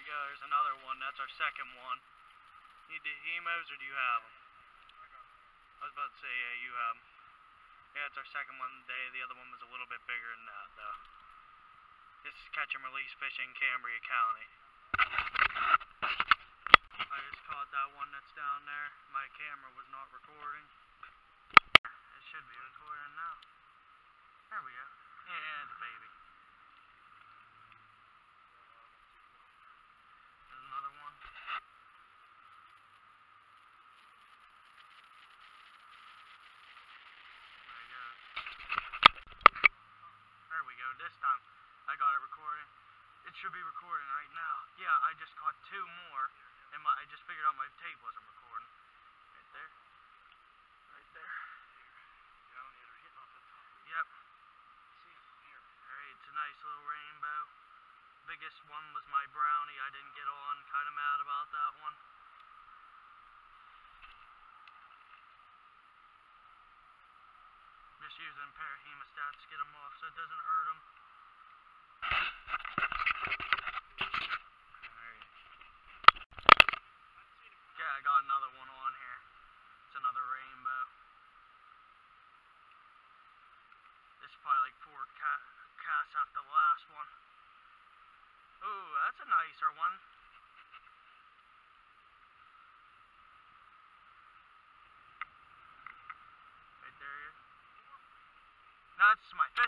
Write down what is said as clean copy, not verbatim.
go, there's another one. That's our second one. Need the hemos or do you have them? I was about to say, yeah, you have them. Yeah, it's our second one today. The other one was a little bit bigger than that, though. This is catch and release fishing, Cambria County. I just caught that one that's down there. My camera was not recording. It should be recording now. There we go. Yeah, it's a baby. There's another one. There he goes. There we go. This time I got it recording. It should be recording right now. Yeah, I just caught two more. And I just figured out my tape wasn't recording. Right there. Right there. Yep. Alright, it's a nice little rainbow. Biggest one was my brownie. I didn't get on. Kind of mad about that one. Just using a pair of hemostats to get them off so it doesn't hurt them. Yeah, I got another one on here. It's another rainbow. This is probably like 4 casts after the last one. Ooh, that's a nicer one. Right there. That's my favorite.